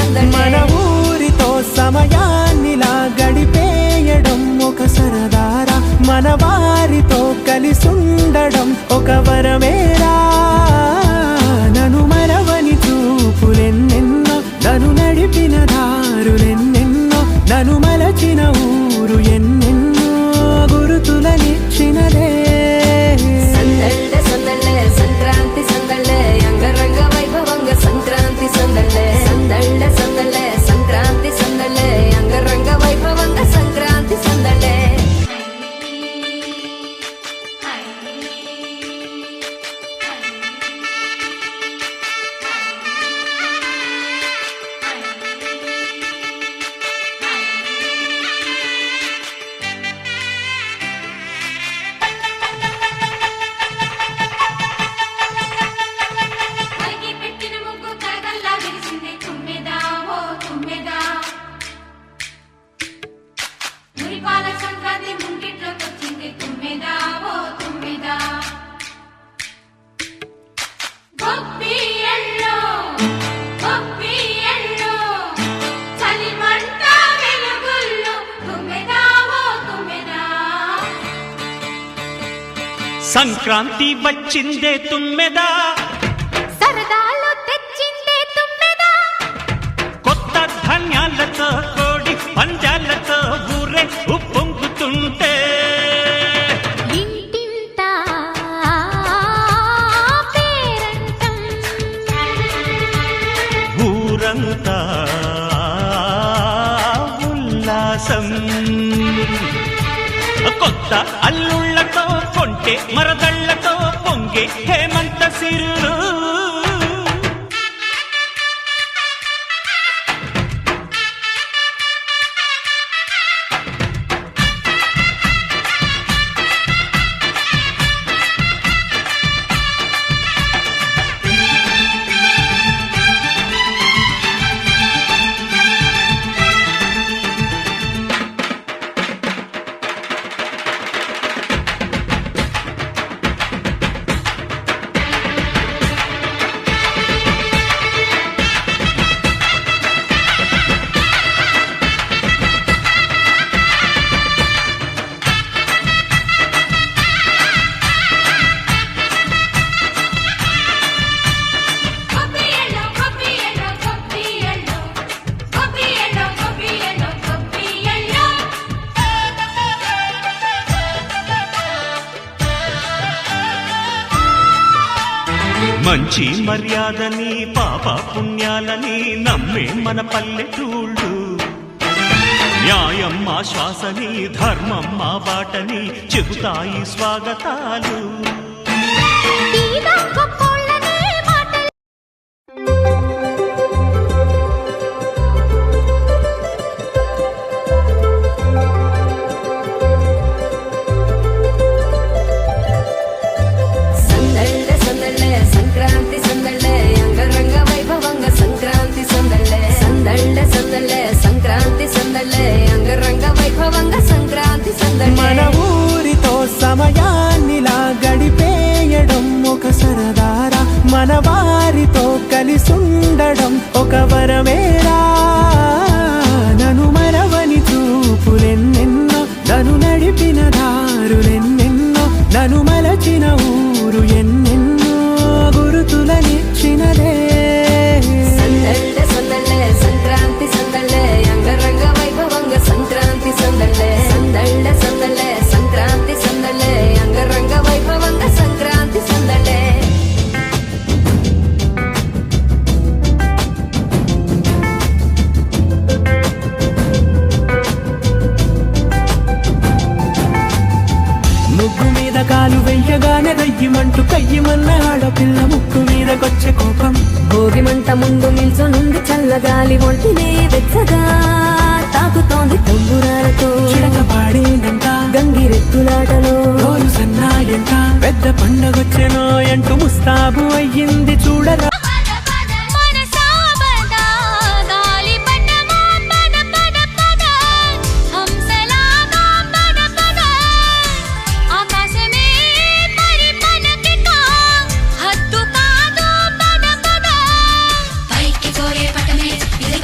సందడే మన ఊరితో సమయాన్నిలా గడిపేయడం ఒక సరదారా మన వారితో కలిసుండడం ఒక వరమేరా నన్ను మరవని చూపులెన్నెన్నో నన్ను నడిపిన దారులెన్నెన్నో నన్ను మలచిన ఊరు ఎన్నెన్నో గురుతులనిచ్చినదే సందళ్ళే సందళ్ళే సంక్రాంతి సందళ్ళే అంగరంగ వైభవంగ సంక్రాంతి సందళ్ళే సందళ్ళే సందళ్ళే సంక్రాంతి సందళ్ళే అంగరంగ వైభవంగ సంక్రాంతి సందళ్ళే సంక్రాంతి వచ్చిందే తుమ్మెదా సరదాలు తెచ్చిందే తుమ్మెదా కొత్త ధాన్యాలతో కోడి పంజాలతో ఊరే ఉప్పొంగుతుంటే ఇంటింత పేరంటం ఊరంతా ఉల్లాసం కొత్త అల్లుళ్లతో కొంటే మరదళ్లతో పొంగే హేమంత సిరులు మంచి మర్యాదని పాప పుణ్యాలని నమ్మే మన పల్లెటూళ్ళు న్యాయం మా శ్వాసని ధర్మం మా బాటని చెబుతాయి స్వాగతాలు సంక్రాంతి సందళ్ళే అంగరంగ వైభవంగ సంక్రాంతి సందళ్ళే సందళ్ళే సందళ్ళే సంక్రాంతి సందళ్ళే అంగరంగ వైభవంగ సంక్రాంతి సందళ్ళే మన ఊరితో సమయాన్నిలా గడిపేయడం ఒక సరదారా మన వారితో కలిసుండడం ఒక వరమేరా నన్ను మరవని చూపులెన్నెన్నో నన్ను నడిపిన దారులెన్నెన్నో నన్ను మలచిన ఊరు ఎన్నెన్నో గురుతులనిచ్చినదే సందళ్ళే సందళ్ళే సంక్రాంతి సందళ్ళే అంగరంగ వైభవంగ సంక్రాంతి సందళ్ళే సందళ్ళే సందళ్ళే సంక్రాంతి సందళ్ళే అంగరంగ వైభవంగ సంక్రాంతి సందళ్ళే ముగ్గు మీద కాలు వెయ్యగానే రయ్యమంటూ కయ్యమన్న ఆడపిల్ల ముక్కు మీదకొచ్చే కోపం భోగి మంట ముందు నిల్చొనుంది చల్లగాలి ఒంటినే వెచ్చగా తాకుతోంది తంబురాలతో చిడక పాడేనంట గంగిరెత్తులాటలో రోజు సన్నాయంట పెద్ద పండగొచ్చెనో అంటూ ముస్తాబు అయ్యింది చూడరా పైకి పోయే పటమే ఇది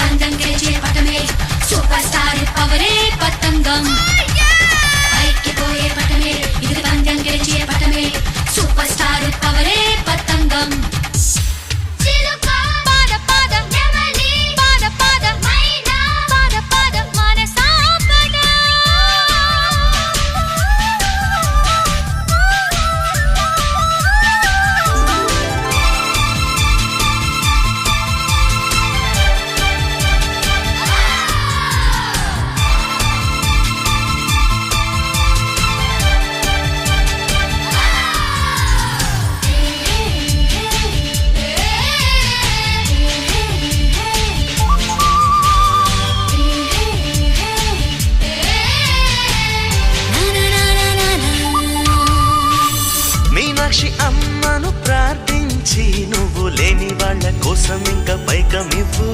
కవితమివ్వు.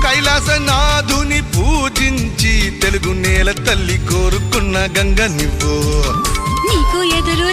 కైలాసనాథుని పూజించి తెలుగు నేల తల్లి కోరుకున్న గంగ నివ్వు. నీకు ఎదురు